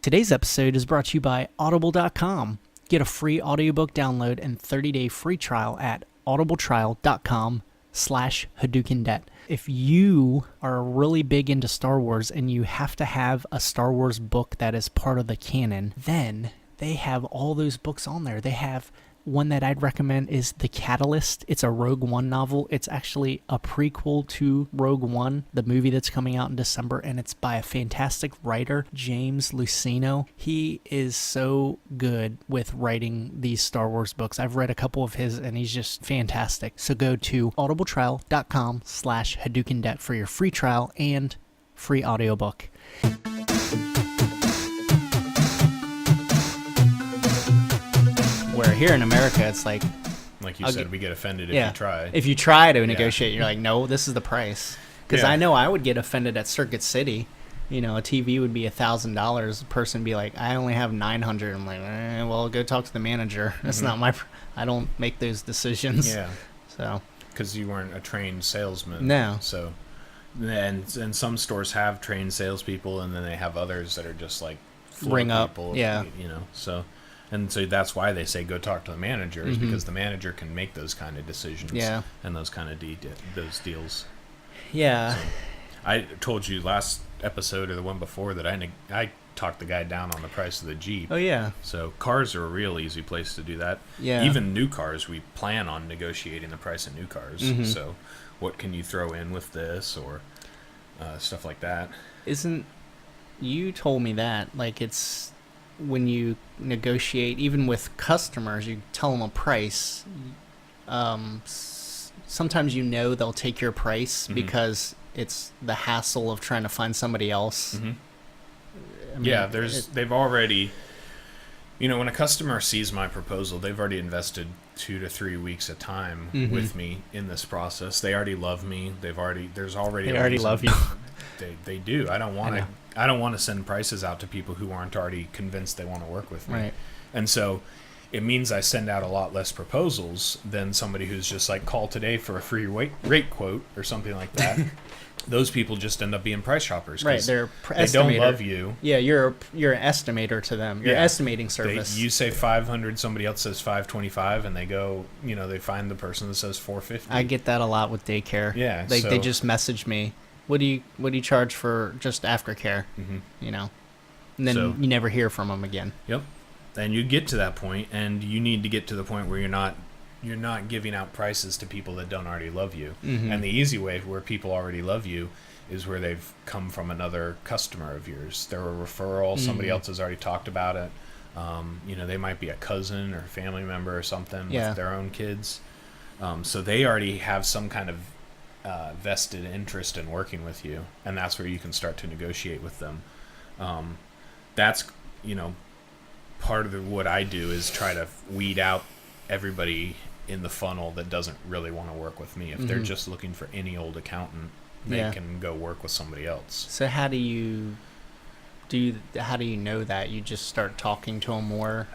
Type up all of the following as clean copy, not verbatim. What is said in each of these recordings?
Today's episode is brought to you by Audible.com. Get a free audiobook download and 30-day free trial at audibletrial.com/Hadoken Debt. If you are really big into Star Wars and you have to have a Star Wars book that is part of the canon, then they have all those books on there. They have one that I'd recommend is The Catalyst. It's a Rogue One novel. It's actually a prequel to Rogue One, the movie that's coming out in December, and it's by a fantastic writer, James Luceno. He is so good with writing these Star Wars books. I've read a couple of his, and he's just fantastic. So go to audibletrial.com/Hadoken Debt for your free trial and free audiobook. Where here in America, it's like you said, we get offended if you try. If you try to negotiate, you're like, no, this is the price. Because I know I would get offended at Circuit City. You know, a TV would be $1,000. A person would be like, I only have $900. I'm like, well, go talk to the manager. That's not my. I don't make those decisions. Yeah. So. Because you weren't a trained salesman. No. So, and some stores have trained salespeople, and then they have others that are just like ring up. People, yeah. You know, so. And so that's why they say go talk to the manager, is because the manager can make those kind of decisions and those kind of those deals. Yeah. So I told you last episode or the one before that I talked the guy down on the price of the Jeep. Oh, yeah. So cars are a real easy place to do that. Yeah. Even new cars, we plan on negotiating the price of new cars. So what can you throw in with this or stuff like that? You told me that, like, it's... when you negotiate, even with customers, you tell them a price. Sometimes they'll take your price because it's the hassle of trying to find somebody else. I mean, they've already, when a customer sees my proposal, they've already invested 2 to 3 weeks of time with me in this process. They already love me. They already love you. They do. I don't want to send prices out to people who aren't already convinced they want to work with me. Right. And so it means I send out a lot less proposals than somebody who's just like, call today for a free rate quote or something like that. Those people just end up being price shoppers. Right. They don't love you. Yeah, you're an estimator to them. You're estimating service. You say 500, somebody else says 525, and they go, they find the person that says 450. I get that a lot with daycare. Yeah. They just message me. What do you charge for just aftercare? And then you never hear from them again. Yep. And you get to that point, and you need to get to the point where you're not giving out prices to people that don't already love you. And the easy way where people already love you is where they've come from another customer of yours. They're a referral. Somebody else has already talked about it. They might be a cousin or a family member or something with their own kids. So they already have some kind of vested interest in working with you, and that's where you can start to negotiate with them. That's part of what I do is try to weed out everybody in the funnel that doesn't really want to work with me. If they're just looking for any old accountant, they can go work with somebody else. So how do you know that? You just start talking to them more?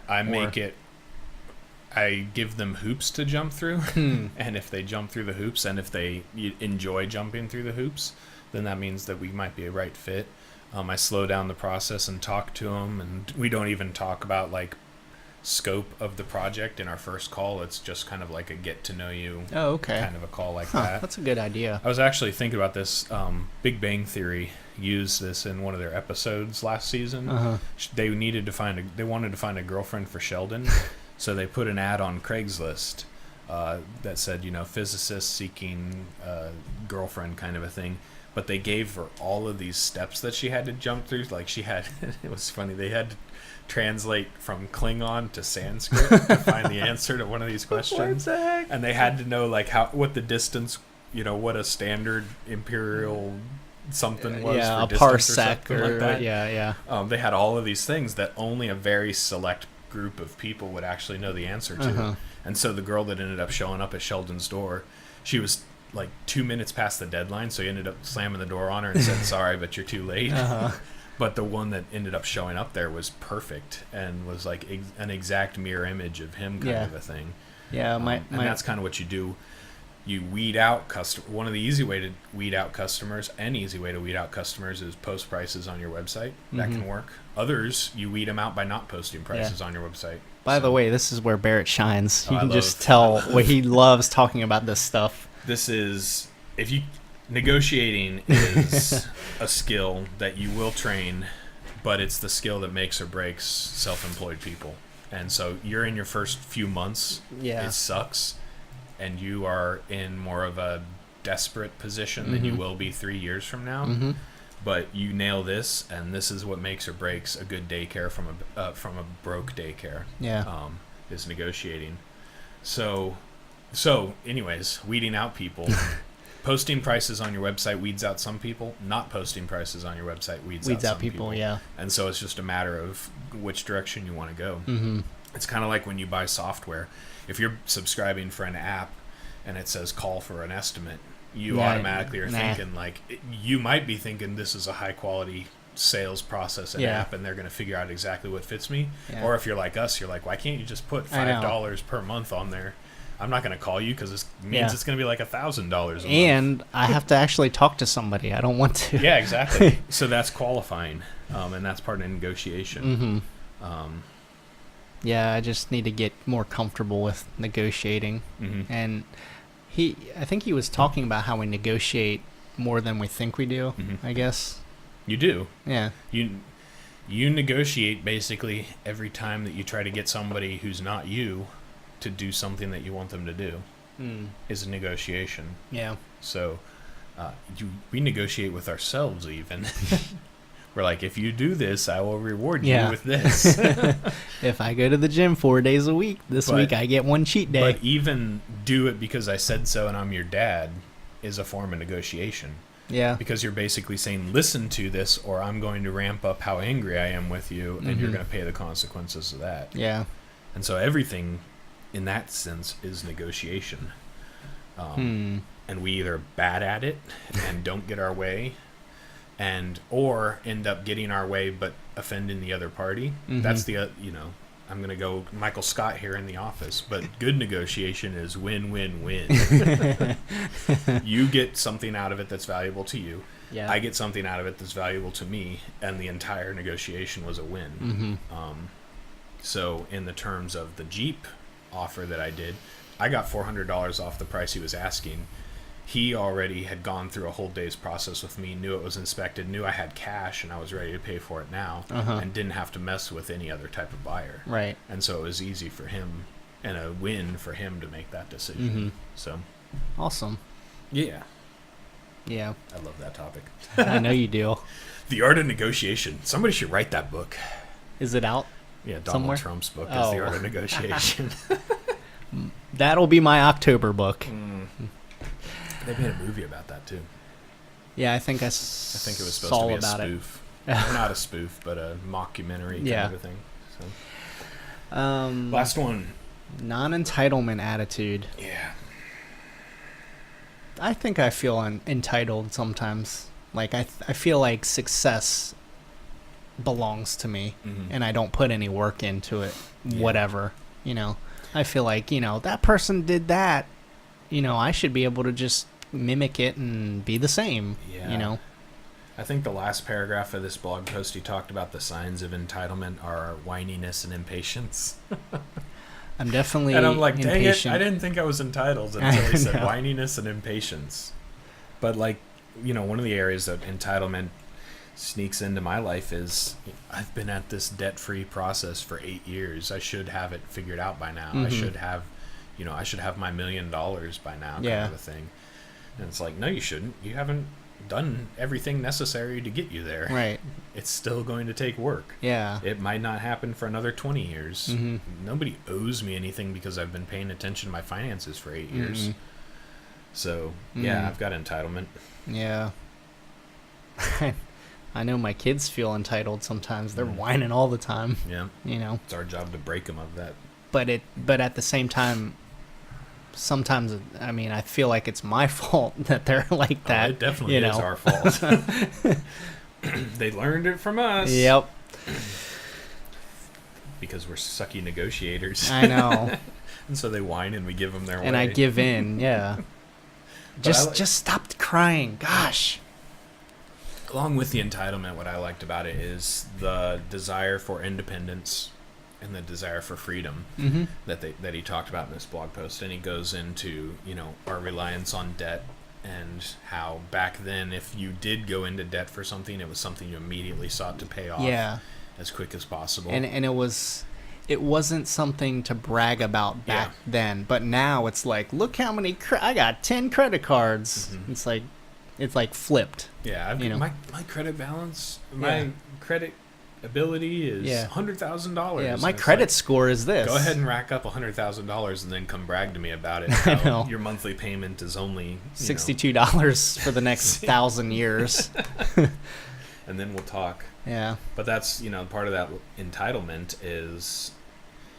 I give them hoops to jump through, and if they jump through the hoops, and if they enjoy jumping through the hoops, then that means that we might be a right fit. I slow down the process and talk to them, and we don't even talk about like scope of the project in our first call. It's just kind of like a get to know you kind of a call like that. That's a good idea. I was actually thinking about this. Big Bang Theory used this in one of their episodes last season. They wanted to find a girlfriend for Sheldon. So they put an ad on Craigslist that said, physicist seeking girlfriend kind of a thing. But they gave her all of these steps that she had to jump through. Like it was funny. They had to translate from Klingon to Sanskrit to find the answer to one of these questions. What the heck? And they had to know what the distance, what a standard imperial something was for a distance parsec or something like that. They had all of these things that only a very select group of people would actually know the answer to. And so the girl that ended up showing up at Sheldon's door, she was like 2 minutes past the deadline, so he ended up slamming the door on her and said, sorry, but you're too late. But the one that ended up showing up there was perfect and was like an exact mirror image of him kind of a thing. Yeah, and that's kind of what you do. You weed out one of the easy way to weed out customers, an easy way to weed out customers is post prices on your website. That can work. Others, you weed them out by not posting prices on your website. By the way, this is where Barrett shines. You I can love- just tell where he loves talking about this stuff. This is, negotiating is a skill that you will train, but it's the skill that makes or breaks self-employed people. And so you're in your first few months. Yeah. It sucks. And you are in more of a desperate position than you will be 3 years from now. But you nail this, and this is what makes or breaks a good daycare from a broke daycare. Yeah. Is negotiating. So anyways, weeding out people. Posting prices on your website weeds out some people. Not posting prices on your website weeds out some people. Yeah. And so it's just a matter of which direction you want to go. It's kind of like when you buy software. If you're subscribing for an app and it says call for an estimate, you automatically are thinking you might be thinking this is a high quality sales process and app, and they're going to figure out exactly what fits me. Or if you're like us, you're like, why can't you just put $5 per month on there? I'm not going to call you because it means it's going to be like $1,000 a month. And I have to actually talk to somebody. I don't want to. Yeah, exactly. So that's qualifying, and that's part of negotiation. Yeah, I just need to get more comfortable with negotiating. And I think he was talking about how we negotiate more than we think we do, I guess. You do. Yeah. You negotiate basically every time that you try to get somebody who's not you to do something that you want them to do is a negotiation. Yeah. So we negotiate with ourselves even. We're like, if you do this, I will reward you with this. If I go to the gym 4 days a week, this week I get one cheat day. But even do it because I said so and I'm your dad is a form of negotiation. Yeah. Because you're basically saying, listen to this or I'm going to ramp up how angry I am with you and you're going to pay the consequences of that. Yeah. And so everything in that sense is negotiation. And we either bad at it and don't get our way or end up getting our way but offending the other party. That's the I'm going to go Michael Scott here in The Office, but good negotiation is win-win-win. You get something out of it that's valuable to you. Yeah. I get something out of it that's valuable to me, and the entire negotiation was a win. So in the terms of the Jeep offer that I did, I got $400 off the price he was asking. He already had gone through a whole day's process with me, knew it was inspected, knew I had cash and I was ready to pay for it now, and didn't have to mess with any other type of buyer. Right. And so it was easy for him and a win for him to make that decision. So awesome. Yeah. Yeah. I love that topic. I know you do. The Art of Negotiation. Somebody should write that book. Is it out? Yeah, Donald somewhere? Trump's book is The Art of Negotiation. That'll be my October book. They made a movie about that too. Yeah, I think I think it was supposed to be a spoof. Not a spoof, but a mockumentary kind of a thing. So. Last one. Non-entitlement attitude. Yeah. I think I feel entitled sometimes. Like I feel like success belongs to me, and I don't put any work into it. Whatever, I feel like that person did that. I should be able to just mimic it and be the same. Yeah. I think the last paragraph of this blog post he talked about the signs of entitlement are whininess and impatience. I'm definitely and I'm like, dang impatient. it, I didn't think I was entitled until he said whininess and impatience. But one of the areas that entitlement sneaks into my life is I've been at this debt-free process for 8 years. I should have it figured out by now. I should have I should have my $1 million by now, kind of a thing. And it's like, no, you shouldn't. You haven't done everything necessary to get you there. Right. It's still going to take work. Yeah. It might not happen for another 20 years. Nobody owes me anything because I've been paying attention to my finances for 8 years. So, yeah, I've got entitlement. Yeah. I know my kids feel entitled sometimes. They're whining all the time. Yeah. It's our job to break them of that. But at the same time, sometimes I feel like it's my fault that they're like that. It definitely is our fault. They learned it from us. Yep. Because we're sucky negotiators. I know. And so they whine and we give them their way. And I give in, yeah. Just stop crying. Gosh. Along with the entitlement, what I liked about it is the desire for independence and the desire for freedom that he talked about in this blog post. And he goes into, our reliance on debt and how back then, if you did go into debt for something, it was something you immediately sought to pay off as quick as possible. And it wasn't something to brag about back then, but now it's like, look how many I got 10 credit cards. It's like flipped. Yeah, my credit balance, my credit ability is $100,000. Yeah, my credit score is this. Go ahead and rack up $100,000 and then come brag to me about it. I know. Your monthly payment is only $62 for the next 1,000 years. And then we'll talk. Yeah. But that's, part of that entitlement is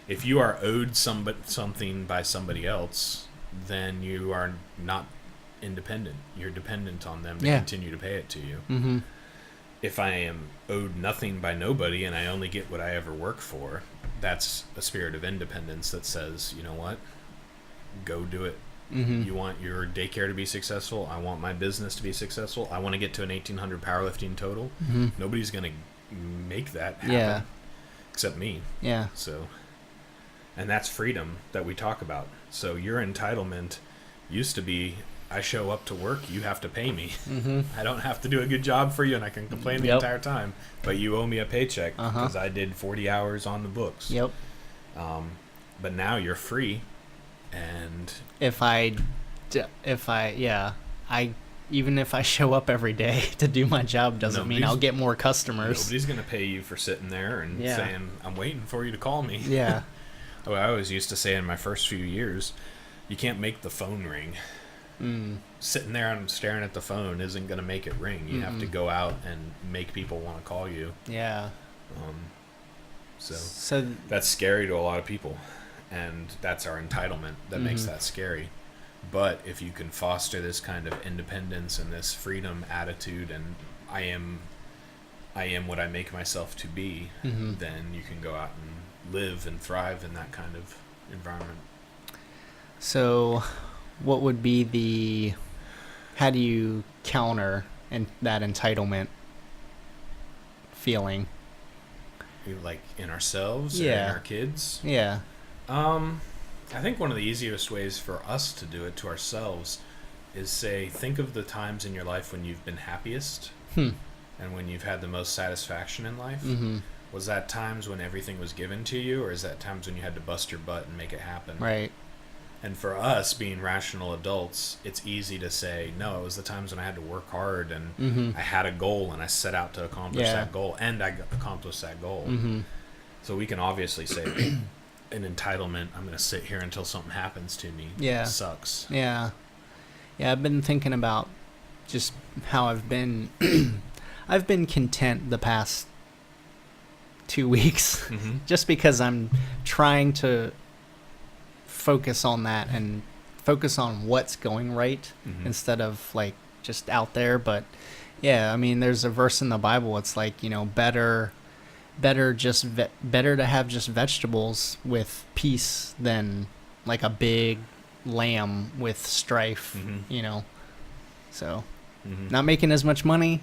if you are owed something by somebody else, then you are not independent. You're dependent on them to continue to pay it to you. Mm-hmm. If I am owed nothing by nobody and I only get what I ever work for, that's a spirit of independence that says, you know what, go do it. Mm-hmm. You want your daycare to be successful. I want my business to be successful. I want to get to an 1,800 powerlifting total. Mm-hmm. Nobody's going to make that happen. Yeah. Except me. Yeah. So, and that's freedom that we talk about. So your entitlement used to be, I show up to work, you have to pay me. Mm-hmm. I don't have to do a good job for you, and I can complain the entire time, but you owe me a paycheck because I did 40 hours on the books. Yep. But now you're free, and even if I show up every day to do my job, doesn't mean I'll get more customers. Nobody's gonna pay you for sitting there and saying, "I'm waiting for you to call me." Yeah. I always used to say in my first few years, you can't make the phone ring. Sitting there and staring at the phone isn't going to make it ring. You have to go out and make people want to call you. Yeah. So that's scary to a lot of people, and that's our entitlement that makes that scary. But if you can foster this kind of independence and this freedom attitude, and I am what I make myself to be, then you can go out and live and thrive in that kind of environment. So what would be how do you counter that entitlement feeling? Like in ourselves or in our kids? Yeah. I think one of the easiest ways for us to do it to ourselves is think of the times in your life when you've been happiest and when you've had the most satisfaction in life. Was that times when everything was given to you, or is that times when you had to bust your butt and make it happen? Right. And for us, being rational adults, it's easy to say, no, it was the times when I had to work hard and I had a goal and I set out to accomplish that goal and I accomplished that goal. So we can obviously say an entitlement, I'm going to sit here until something happens to me. Yeah. Sucks. Yeah. Yeah, I've been thinking about just how I've been I've been content the past 2 weeks just because I'm trying to focus on that and focus on what's going right instead of like just out there. But yeah, I mean, there's a verse in the Bible. It's like, better to have just vegetables with peace than like a big lamb with strife. So not making as much money,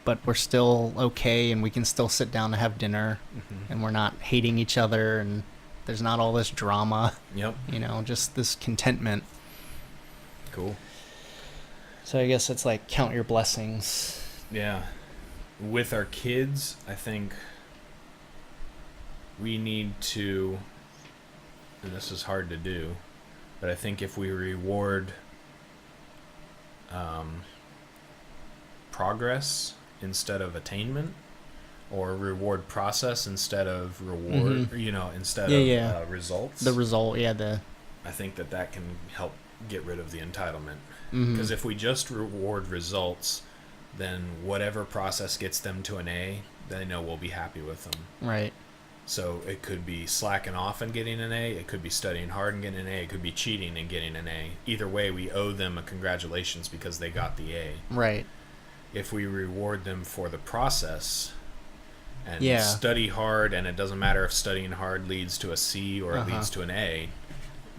but we're still okay, and we can still sit down to have dinner, and we're not hating each other, and there's not all this drama. Yep. Just this contentment. Cool. So I guess it's like count your blessings. Yeah. With our kids, I think we need to, and this is hard to do, but I think if we reward progress instead of attainment, or reward process instead of reward, instead of results. The result, I think that can help get rid of the entitlement. Because if we just reward results, then whatever process gets them to an A, they know we'll be happy with them. Right. So it could be slacking off and getting an A. It could be studying hard and getting an A. It could be cheating and getting an A. Either way, we owe them a congratulations because they got the A. Right. If we reward them for the process and study hard, and it doesn't matter if studying hard leads to a C or it leads to an A,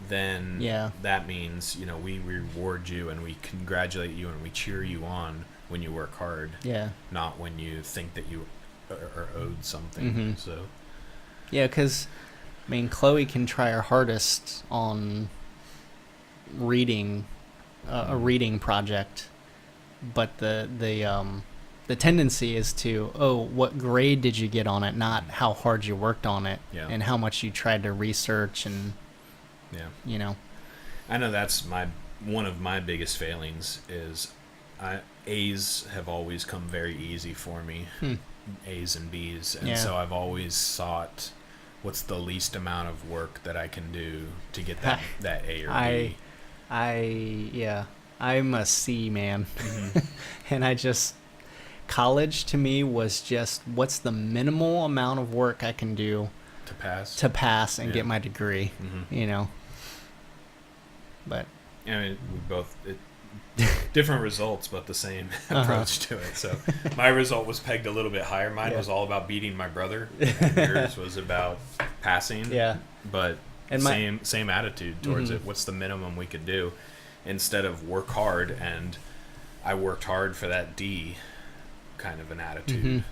then Yeah. that means, we reward you and we congratulate you and we cheer you on when you work hard, Yeah. not when you think that you are owed something. Mhm. So Yeah, because, I mean, Chloe can try her hardest on reading a reading project, but the tendency is to, oh, what grade did you get on it, not how hard you worked on it, Yeah. and how much you tried to research, and yeah, I know that's one of my biggest failings is A's have always come very easy for me. A's and B's, and so I've always sought what's the least amount of work that I can do to get that A or B. I'm a C man. And college to me was just what's the minimal amount of work I can do to pass and get my degree, But I mean, we both different results, but the same approach to it. So my result was pegged a little bit higher. Mine was all about beating my brother. And yours was about passing. Yeah. But and same attitude towards it. What's the minimum we could do instead of work hard? And I worked hard for that D kind of an attitude.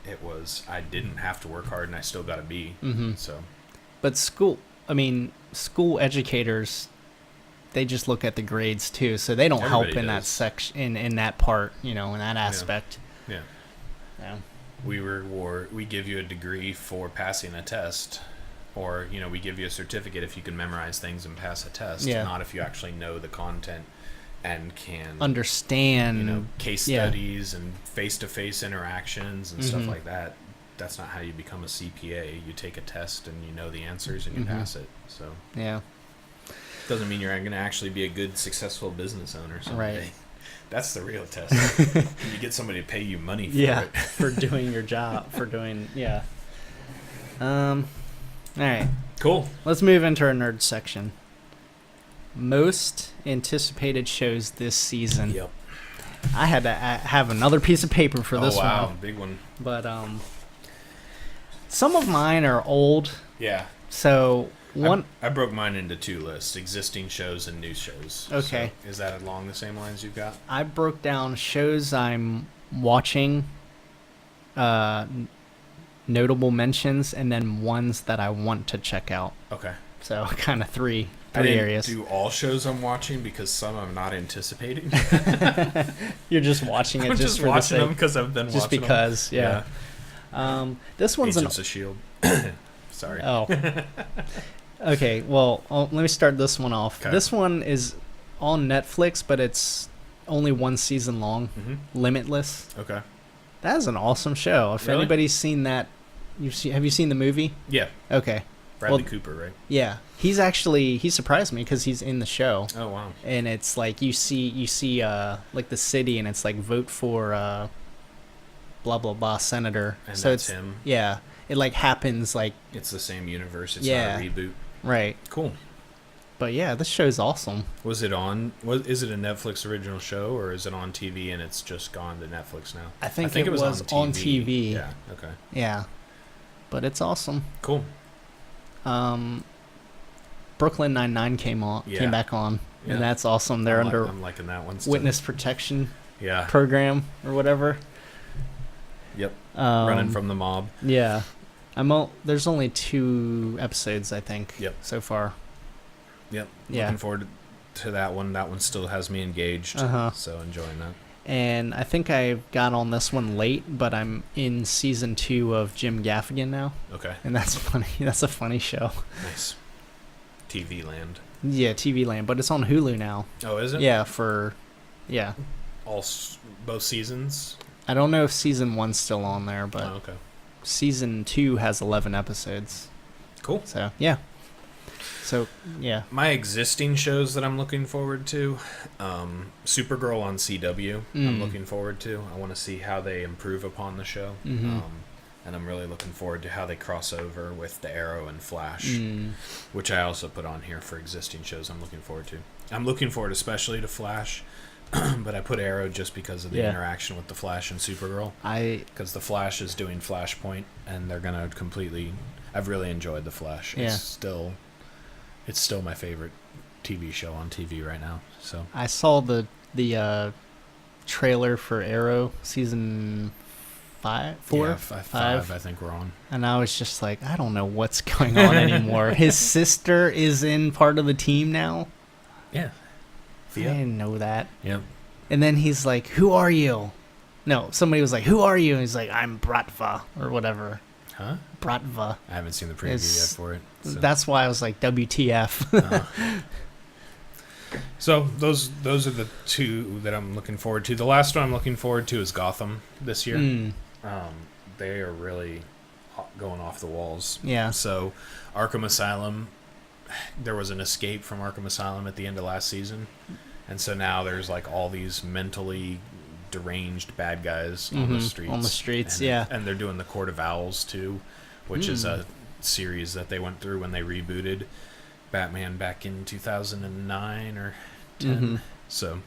It was I didn't have to work hard and I still got a B. So, but school educators, they just look at the grades too, so they don't help in that section, in that part, in that aspect. Yeah. We give you a degree for passing a test, or we give you a certificate if you can memorize things and pass a test, not if you actually know the content and can understand case studies and face-to-face interactions and stuff like that. That's not how you become a CPA. You take a test and you know the answers and you pass it. So doesn't mean you're going to actually be a good, successful business owner someday. Right. That's the real test. Can you get somebody to pay you money for it? For doing your job, all right. Cool. Let's move into our nerd section. Most anticipated shows this season. Yep. I had to have another piece of paper for this one. Oh, wow. Big one. But some of mine are old. Yeah. So I broke mine into two lists: existing shows and new shows. Okay. So is that along the same lines you've got? I broke down shows I'm watching, notable mentions, and then ones that I want to check out. Okay. So kind of three I didn't areas. do all shows I'm watching because some I'm not anticipating. You're just watching it I'm just for watching the sake, them because I've been just watching because, them. This one's Agents of Shield. Sorry. Oh. Okay. Well, let me start this one off. Okay. This one is on Netflix, but it's only one season long. Limitless. Okay. That is an awesome show. If Really? anybody's seen that, have you seen the movie? Yeah. Okay. Bradley Cooper, right? Yeah. He surprised me because he's in the show. Oh, wow. And it's like you see like the city, and it's like vote for blah blah blah senator. And so that's it's him. Yeah. It like happens like It's the same universe. It's Yeah. not a reboot. right. Cool. But yeah, this show's awesome. Is it a Netflix original show, or is it on TV and it's just gone to Netflix now? I think it was on TV. Yeah. Okay. Yeah. But it's awesome. Cool. Brooklyn Nine-Nine came back on, Yeah. and that's awesome. They're under I'm liking that one. Still. witness protection Yeah. program or whatever. Yep. Running from the mob. Yeah. There's only 2 episodes, I think. Yep. So far. Yep. Yeah. Looking forward to that one. That one still has me engaged. So enjoying that. And I think I got on this one late, but I'm in season 2 of Jim Gaffigan now. Okay. And that's funny. That's a funny show. Nice. TV Land. Yeah, TV Land, but it's on Hulu now. Oh, is it? Yeah, Both seasons? I don't know if season 1's still on there, but Oh, okay. season 2 has 11 episodes. Cool. So, yeah. So, yeah. My existing shows that I'm looking forward to, Supergirl on CW, I'm looking forward to. I want to see how they improve upon the show. And I'm really looking forward to how they cross over with the Arrow and Flash, which I also put on here for existing shows I'm looking forward to. I'm looking forward especially to Flash, but I put Arrow just because of the interaction with the Flash and Supergirl. Because the Flash is doing Flashpoint, and they're going to completely... I've really enjoyed the Flash. Yeah. It's still... It's still my favorite TV show on TV right now. So I saw the trailer for Arrow season 4, yeah, five I think we're on. and I was just like, I don't know what's going on anymore. His sister is in part of the team now. Yeah. I didn't know that. Yep. And then he's like, "Who are you?" No, somebody was like, "Who are you?" And he's like, "I'm Bratva," or whatever. Huh? Bratva. I haven't seen the preview yet for it. So. That's why I was like, WTF. So those are the two that I'm looking forward to. The last one I'm looking forward to is Gotham this year. They are really going off the walls. Yeah. So Arkham Asylum, there was an escape from Arkham Asylum at the end of last season. And so now there's like all these mentally deranged bad guys on the streets. On the streets, and, yeah. And they're doing the Court of Owls too, which is a series that they went through when they rebooted Batman back in 2009 or 10. So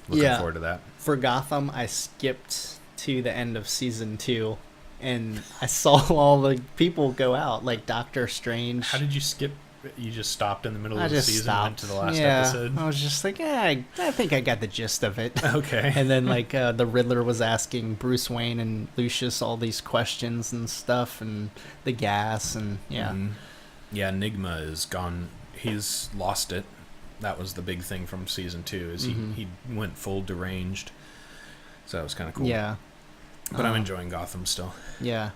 looking forward to that. For Gotham, I skipped to the end of season 2, and I saw all the people go out, like Doctor Strange. How did you skip? You just stopped in the middle I of the just season stopped. and went to the last yeah, episode? I was just like, I think I got the gist of it. Okay. And then, like, the Riddler was asking Bruce Wayne and Lucius all these questions and stuff, and the gas, and yeah. Yeah, Enigma is gone. He's lost it. That was the big thing from season 2, is he went full deranged. So that was kind of cool. Yeah. But I'm enjoying Gotham still. Yeah.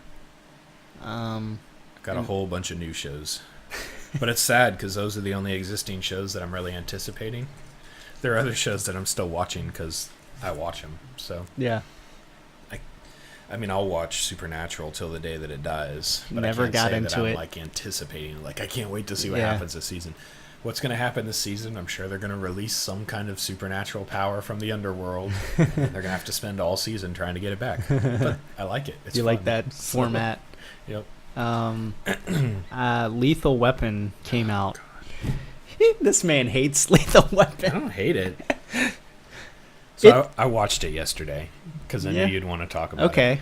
Got a whole bunch of new shows. But it's sad because those are the only existing shows that I'm really anticipating. There are other shows that I'm still watching because I watch them. So yeah. I mean, I'll watch Supernatural till the day that it dies. But Never I can't got say into that I'm it. like anticipating. Like I can't wait to see what happens this season. What's going to happen this season? I'm sure they're going to release some kind of supernatural power from the underworld. And they're going to have to spend all season trying to get it back. But I like it. It's you fun. like that format? Yep. Lethal Weapon came out. This man hates Lethal Weapon. I don't hate it. So I watched it yesterday because I knew you'd want to talk about it. Okay.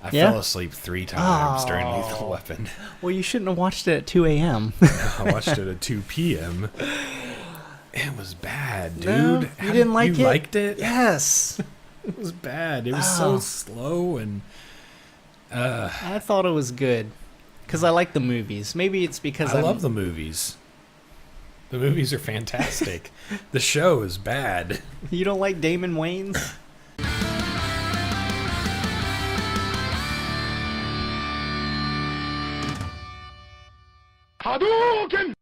I fell asleep 3 times during Lethal Weapon. Well, you shouldn't have watched it at 2 a.m. I watched it at 2 p.m. It was bad, dude. No, you didn't like it? You liked it? Yes. It was bad. It was so slow and... I thought it was good because I like the movies. Maybe it's because I love the movies. The movies are fantastic. The show is bad. You don't like Damon Wayans? Hadoken!